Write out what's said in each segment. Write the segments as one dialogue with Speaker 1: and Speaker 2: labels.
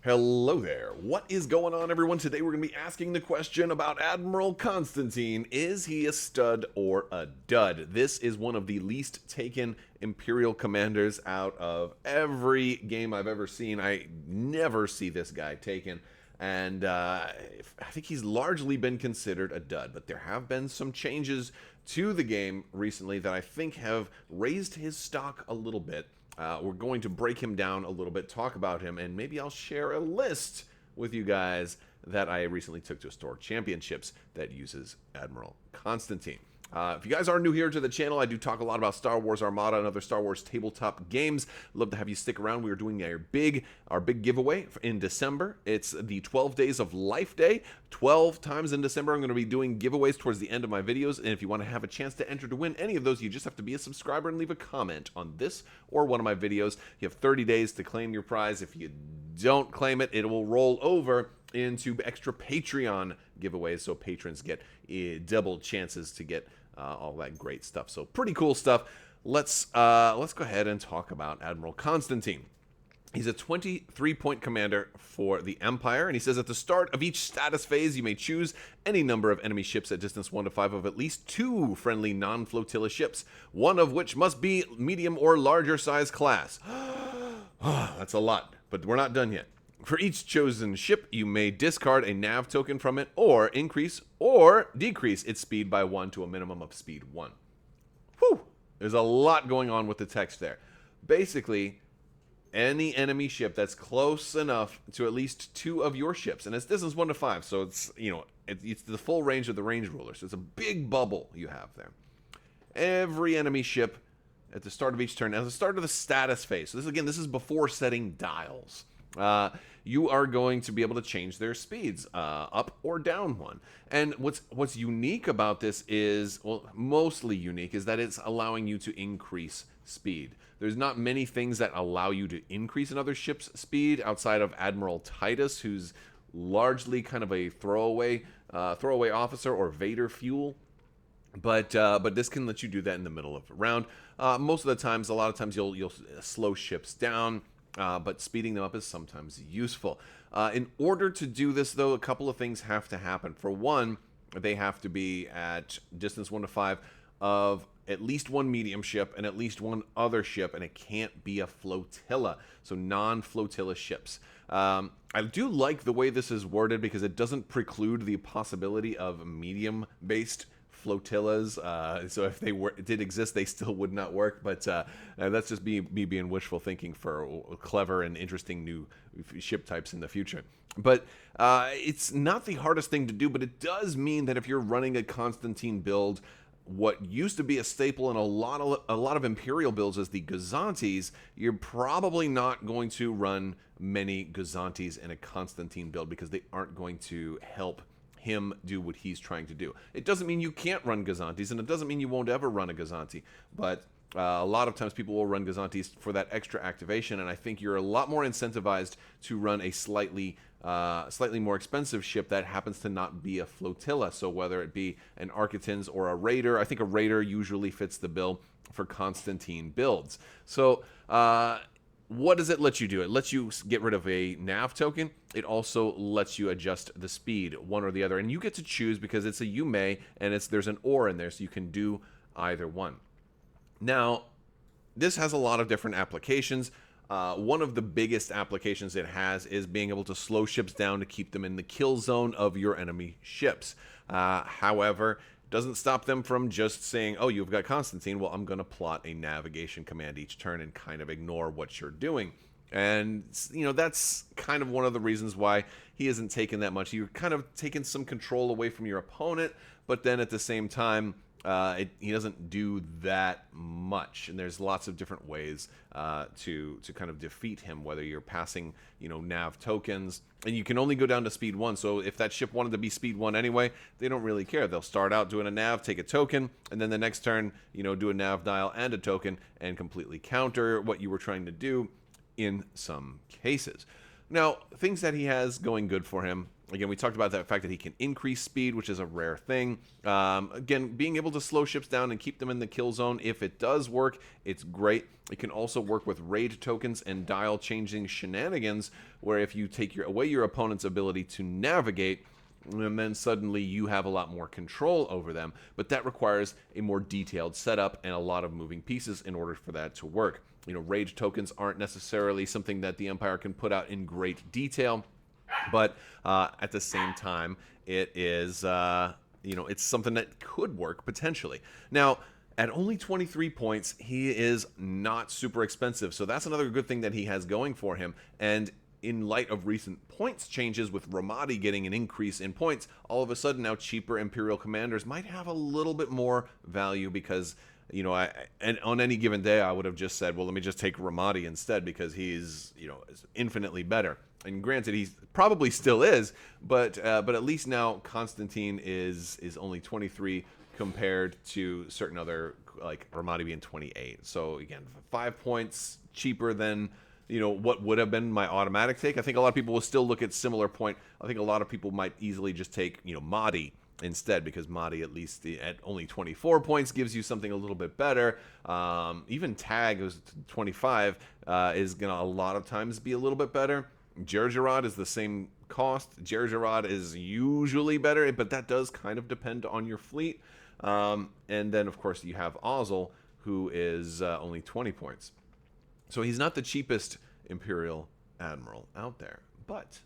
Speaker 1: Hello there. What is going on, everyone? Today we're going to be asking the question about Admiral Konstantine. Is he a stud or a dud? This is one of the least taken Imperial commanders out of every game I've ever seen. I never see this guy taken. And I think he's largely been considered a dud. But there have been some changes to the game recently that I think have raised his stock a little bit. We're going to break him down a little bit, talk about him, and maybe I'll share a list with you guys that I recently took to Store Championships that uses Admiral Konstantine. If you guys are new here to the channel, I do talk a lot about Star Wars Armada and other Star Wars tabletop games. Love to have you stick around. We are doing our big giveaway in December. It's the 12 Days of Life Day. 12 times in December, I'm going to be doing giveaways towards the end of my videos. And if you want to have a chance to enter to win any of those, you just have to be a subscriber and leave a comment on this or one of my videos. You have 30 days to claim your prize. If you don't claim it, it will roll over into extra Patreon giveaways, so patrons get double chances to get all that great stuff. So pretty cool stuff. Let's go ahead and talk about Admiral Konstantine. He's a 23-point commander for the Empire, and he says at the start of each status phase, you may choose any number of enemy ships at distance 1 to 5 of at least 2 friendly non-flotilla ships, one of which must be medium or larger size class. That's a lot, but we're not done yet. For each chosen ship, you may discard a nav token from it or increase or decrease its speed by 1 to a minimum of speed 1. Whew! There's a lot going on with the text there. Basically, any enemy ship that's close enough to at least 2 of your ships, and it's distance 1 to 5, so it's, you know, it's the full range of the range ruler, so it's a big bubble you have there. Every enemy ship at the start of each turn, at the start of the status phase, so this is before setting dials. You are going to be able to change their speeds up or down 1. And what's unique about this is, well, mostly unique, is that it's allowing you to increase speed. There's not many things that allow you to increase another ship's speed outside of Admiral Titus, who's largely kind of a throwaway officer or Vader fuel. But this can let you do that in the middle of a round. Most of the times, a lot of times you'll slow ships down. But speeding them up is sometimes useful. In order to do this, though, a couple of things have to happen. For one, they have to be at distance 1 to 5 of at least 1 medium ship and at least 1 other ship, and it can't be a flotilla, so non-flotilla ships. I do like the way this is worded because it doesn't preclude the possibility of medium-based flotillas, so if they did exist, they still would not work, but that's just me being wishful thinking for clever and interesting new ship types in the future. But it's not the hardest thing to do, but it does mean that if you're running a Konstantine build, what used to be a staple in a lot of Imperial builds is the Gazantes, you're probably not going to run many Gazantes in a Konstantine build because they aren't going to help him do what he's trying to do. It doesn't mean you can't run Gazantes, and it doesn't mean you won't ever run a Gazante, but a lot of times people will run Gazantes for that extra activation, and I think you're a lot more incentivized to run a slightly more expensive ship that happens to not be a flotilla. So whether it be an Architans or a Raider, I think a Raider usually fits the bill for Konstantine builds. So what does it let you do? It lets you get rid of a nav token. It also lets you adjust the speed, one or the other. And you get to choose because it's a you may, and there's an or in there, so you can do either one. Now, this has a lot of different applications. One of the biggest applications it has is being able to slow ships down to keep them in the kill zone of your enemy ships. However, doesn't stop them from just saying, oh, you've got Konstantine, well, I'm going to plot a navigation command each turn and kind of ignore what you're doing. And, you know, that's kind of one of the reasons why he isn't taking that much. You're kind of taking some control away from your opponent, but then at the same time, he doesn't do that much, and there's lots of different ways to kind of defeat him, whether you're passing, you know, nav tokens, and you can only go down to speed 1, so if that ship wanted to be speed 1 anyway, they don't really care. They'll start out doing a nav, take a token, and then the next turn, you know, do a nav dial and a token, and completely counter what you were trying to do in some cases. Now, things that he has going good for him, Again, we talked about that fact that he can increase speed, which is a rare thing. Again, being able to slow ships down and keep them in the kill zone, if it does work, it's great. It can also work with raid tokens and dial changing shenanigans, where if you take away your opponent's ability to navigate, and then suddenly you have a lot more control over them. But that requires a more detailed setup and a lot of moving pieces in order for that to work. You know, raid tokens aren't necessarily something that the Empire can put out in great detail, but at the same time, it is, you know, it's something that could work potentially. Now, at only 23 points, he is not super expensive, so that's another good thing that he has going for him. And in light of recent points changes with Ramadi getting an increase in points, all of a sudden now cheaper Imperial commanders might have a little bit more value because, you know, and on any given day I would have just said, well, let me just take Ramadi instead because he's, you know, is infinitely better. And granted, he probably still is, but at least now Konstantine is only 23 compared to certain other, like Ramadi being 28. So again, 5 points cheaper than, you know, what would have been my automatic take. I think a lot of people will still look at similar point. I think a lot of people might easily just take, you know, Mahdi instead, because Mahdi, at least at only 24 points, gives you something a little bit better. Even Tag, who's 25, is going to a lot of times be a little bit better. Jerjerrod is the same cost. Jerjerrod is usually better, but that does kind of depend on your fleet. And then, of course, you have Ozul, who is only 20 points. So he's not the cheapest Imperial Admiral out there, but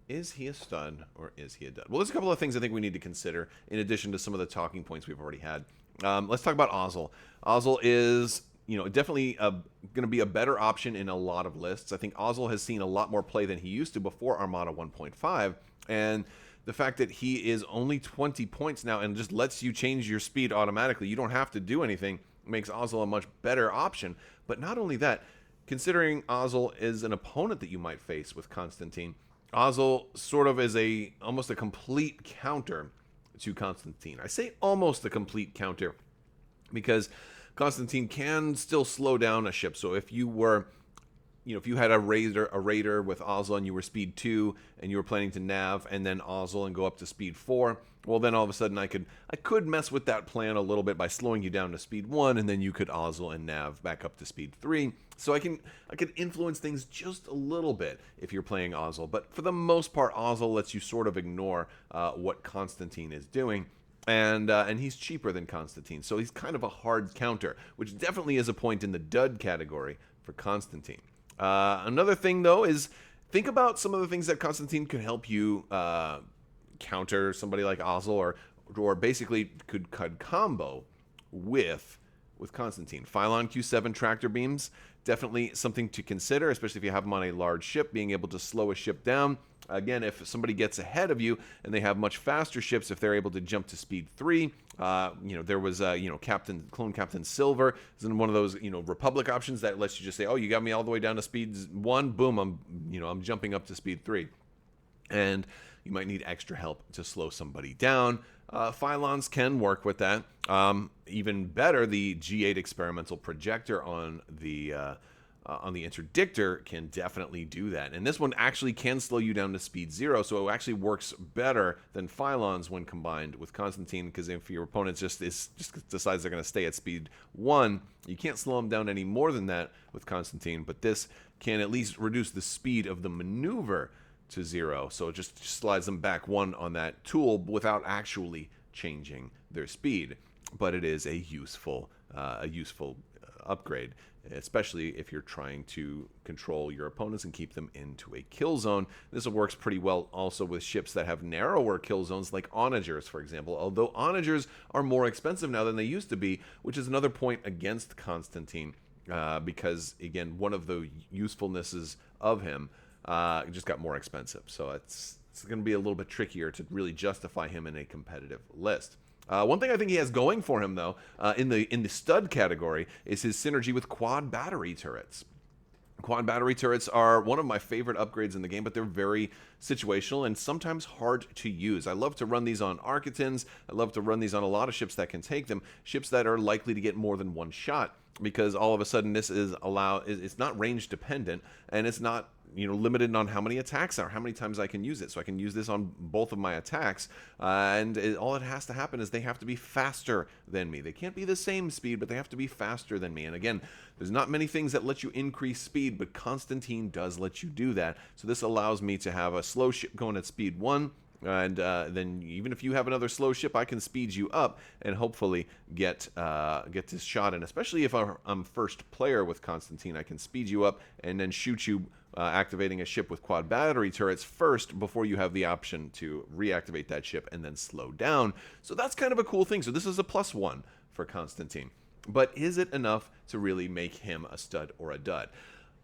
Speaker 1: is he a stud or is he a dud? Well, there's a couple of things I think we need to consider in addition to some of the talking points we've already had. Let's talk about Ozul. Ozul is, you know, definitely going to be a better option in a lot of lists. I think Ozul has seen a lot more play than he used to before Armada 1.5, and the fact that he is only 20 points now and just lets you change your speed automatically, you don't have to do anything, makes Ozul a much better option. But not only that, considering Ozul is an opponent that you might face with Konstantine, Ozul sort of is almost a complete counter to Konstantine. I say almost a complete counter because Konstantine can still slow down a ship. So if you were, you know, if you had a raider with Ozul and you were speed 2 and you were planning to nav and then Ozul and go up to speed 4, well, then all of a sudden I could mess with that plan a little bit by slowing you down to speed 1, and then you could Ozul and nav back up to speed 3. So I can influence things just a little bit if you're playing Ozul, but for the most part, Ozul lets you sort of ignore what Konstantine is doing. And he's cheaper than Konstantine, so he's kind of a hard counter, which definitely is a point in the dud category for Konstantine. Another thing, though, is think about some of the things that Konstantine could help you counter somebody like Ozul, or basically could combo with Konstantine. Phylon Q7 tractor beams, definitely something to consider, especially if you have them on a large ship, being able to slow a ship down. Again, if somebody gets ahead of you and they have much faster ships, if they're able to jump to speed 3, you know, there was, you know, Clone Captain Silver is one of those, you know, Republic options that lets you just say, oh, you got me all the way down to speed 1, boom, I'm jumping up to speed 3. And you might need extra help to slow somebody down. Phylons can work with that. Even better, the G8 experimental projector on the interdictor can definitely do that. And this one actually can slow you down to speed 0, so it actually works better than Phylons when combined with Konstantine, because if your opponent just decides they're going to stay at speed 1, you can't slow them down any more than that with Konstantine, but this can at least reduce the speed of the maneuver to 0, so it just slides them back 1 on that tool without actually changing their speed. But it is a useful upgrade, especially if you're trying to control your opponents and keep them into a kill zone. This works pretty well also with ships that have narrower kill zones, like onagers, for example, although onagers are more expensive now than they used to be, which is another point against Konstantine, because, again, one of the usefulnesses of him just got more expensive. So it's going to be a little bit trickier to really justify him in a competitive list. One thing I think he has going for him, though, in the stud category, is his synergy with quad battery turrets. Quad battery turrets are one of my favorite upgrades in the game, but they're very situational and sometimes hard to use. I love to run these on Architans. I love to run these on a lot of ships that can take them, ships that are likely to get more than one shot, because all of a sudden this is it's not range dependent, and it's not limited on how many attacks are, how many times I can use it. So I can use this on both of my attacks, all it has to happen is they have to be faster than me. They can't be the same speed, but they have to be faster than me. And again, there's not many things that let you increase speed, but Konstantine does let you do that. So this allows me to have a slow ship going at speed 1, and then even if you have another slow ship, I can speed you up and hopefully get this shot in. Especially if I'm first player with Konstantine, I can speed you up and then shoot you, activating a ship with quad battery turrets first before you have the option to reactivate that ship and then slow down. So that's kind of a cool thing. So this is a +1 for Konstantine. But is it enough to really make him a stud or a dud?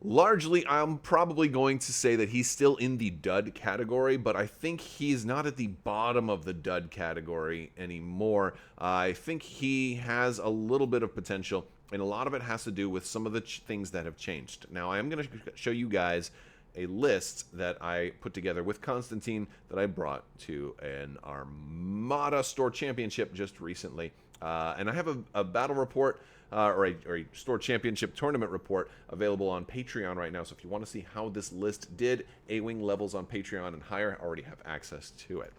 Speaker 1: Largely, I'm probably going to say that he's still in the dud category, but I think he's not at the bottom of the dud category anymore. I think he has a little bit of potential, and a lot of it has to do with some of the things that have changed. Now, I am going to show you guys a list that I put together with Konstantine that I brought to an Armada Store Championship just recently. And I have a battle report, or a Store Championship tournament report available on Patreon right now. So if you want to see how this list did, A-Wing levels on Patreon and higher already have access to it.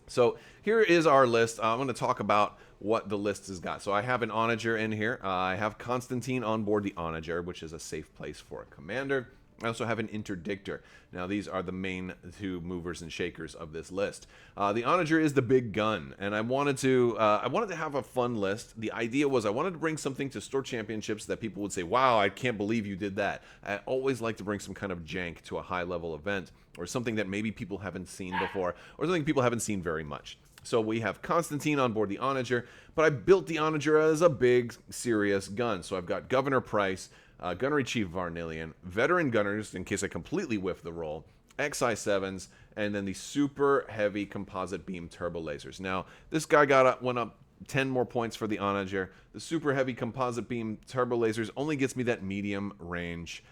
Speaker 1: So here is our list. I'm going to talk about what the list has got. So I have an Onager in here. I have Konstantine on board the Onager, which is a safe place for a commander. I also have an Interdictor. Now, these are the main two movers and shakers of this list. The Onager is the big gun, and I wanted to have a fun list. The idea was I wanted to bring something to Store Championships that people would say, wow, I can't believe you did that. I always like to bring some kind of jank to a high-level event, or something that maybe people haven't seen before, or something people haven't seen very much. So we have Konstantine on board the Onager, but I built the Onager as a big, serious gun. So I've got Governor Price, Gunnery Chief Varnillion, Veteran Gunners, in case I completely whiff the roll, XI7s, and then the super heavy composite beam turbo lasers. Now, this guy went up 10 more points for the Onager. The super heavy composite beam turbo lasers only gets me that medium range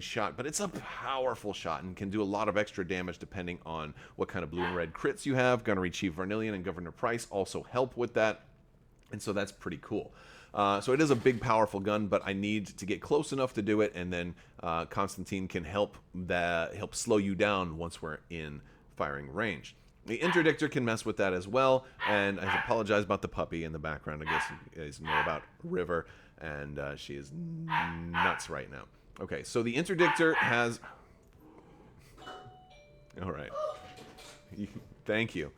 Speaker 1: shot, but it's a powerful shot and can do a lot of extra damage depending on what kind of blue and red crits you have. Gunnery Chief Varnillion and Governor Price also help with that, and so that's pretty cool. So it is a big, powerful gun, but I need to get close enough to do it, and then Konstantine can help slow you down once we're in firing range. The Interdictor can mess with that as well, and I apologize about the puppy in the background. I guess you guys know about River, and she is nuts right now. Okay, so the Interdictor has... All right. Thank you.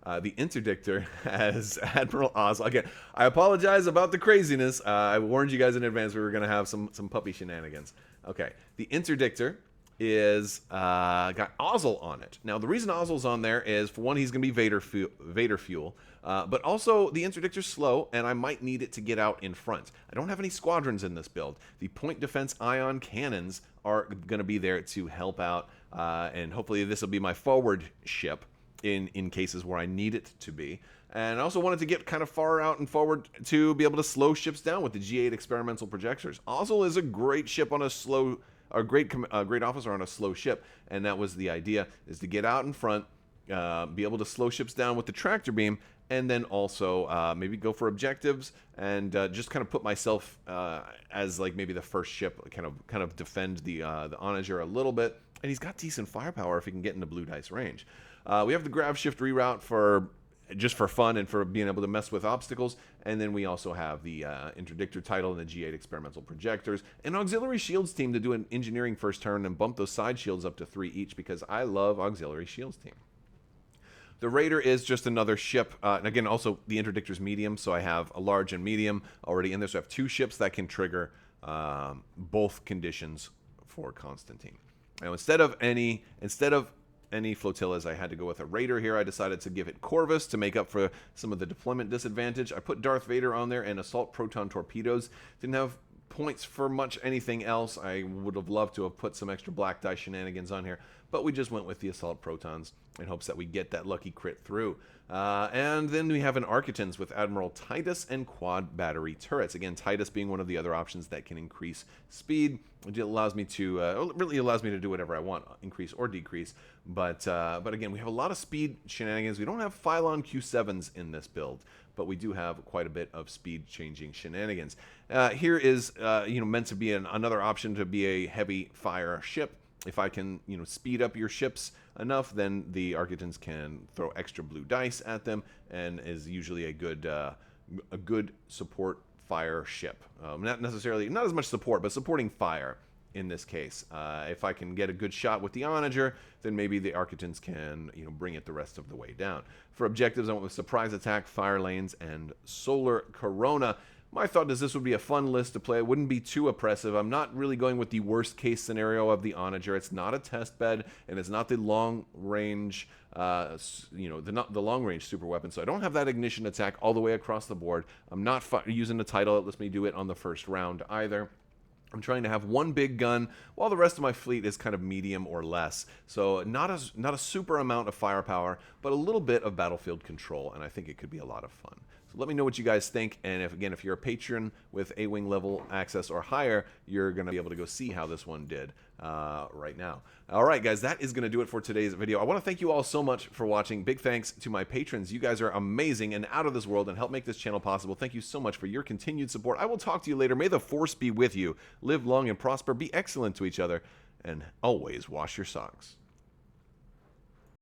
Speaker 1: The Interdictor has Admiral Ozul. Again, I apologize about the craziness. I warned you guys in advance we were going to have some puppy shenanigans. Okay, the Interdictor is got Ozul on it. Now, the reason Ozul's on there is, for one, he's going to be Vader fuel, but also the Interdictor's slow, and I might need it to get out in front. I don't have any squadrons in this build. The point defense ion cannons are going to be there to help out, and hopefully this will be my forward ship in cases where I need it to be. And I also wanted to get kind of far out and forward to be able to slow ships down with the G8 experimental projectors. Ozul is a great ship on a slow, a great officer on a slow ship, and that was the idea, is to get out in front, be able to slow ships down with the tractor beam, and then also maybe go for objectives and just kind of put myself as like maybe the first ship, kind of defend the Onager a little bit. And he's got decent firepower if he can get into blue dice range. We have the grab shift reroute just for fun and for being able to mess with obstacles, and then we also have the Interdictor title and the G8 experimental projectors, an auxiliary shields team to do an engineering first turn and bump those side shields up to 3 each, because I love auxiliary shields team. The Raider is just another ship, and again, also the Interdictor's medium, so I have a large and medium already in there, so I have 2 ships that can trigger both conditions for Konstantine. Now, instead of any flotillas, I had to go with a Raider here. I decided to give it Corvus to make up for some of the deployment disadvantage. I put Darth Vader on there and assault proton torpedoes. Didn't have points for much anything else. I would have loved to have put some extra black die shenanigans on here, but we just went with the assault protons in hopes that we get that lucky crit through. And then we have an Architans with Admiral Titus and quad battery turrets. Again, Titus being one of the other options that can increase speed. It allows me to, really allows me to do whatever I want, increase or decrease. But again, we have a lot of speed shenanigans. We don't have Phylon Q7s in this build, but we do have quite a bit of speed changing shenanigans. Here is, meant to be another option to be a heavy fire ship. If I can, speed up your ships enough, then the Architans can throw extra blue dice at them, and is usually a good support fire ship. Not as much support, but supporting fire in this case. If I can get a good shot with the Onager, then maybe the Architans can, bring it the rest of the way down. For objectives, I went with surprise attack, fire lanes, and solar corona. My thought is this would be a fun list to play. It wouldn't be too oppressive. I'm not really going with the worst case scenario of the Onager. It's not a test bed, and it's not the long range, the long range super weapon. So I don't have that ignition attack all the way across the board. I'm not using the title that lets me do it on the first round either. I'm trying to have one big gun while the rest of my fleet is kind of medium or less. So not a super amount of firepower, but a little bit of battlefield control, and I think it could be a lot of fun. So let me know what you guys think, and if you're a patron with A-Wing level access or higher, you're going to be able to go see how this one did right now. All right, guys, that is going to do it for today's video. I want to thank you all so much for watching. Big thanks to my patrons. You guys are amazing and out of this world and help make this channel possible. Thank you so much for your continued support. I will talk to you later. May the Force be with you. Live long and prosper. Be excellent to each other, and always wash your socks.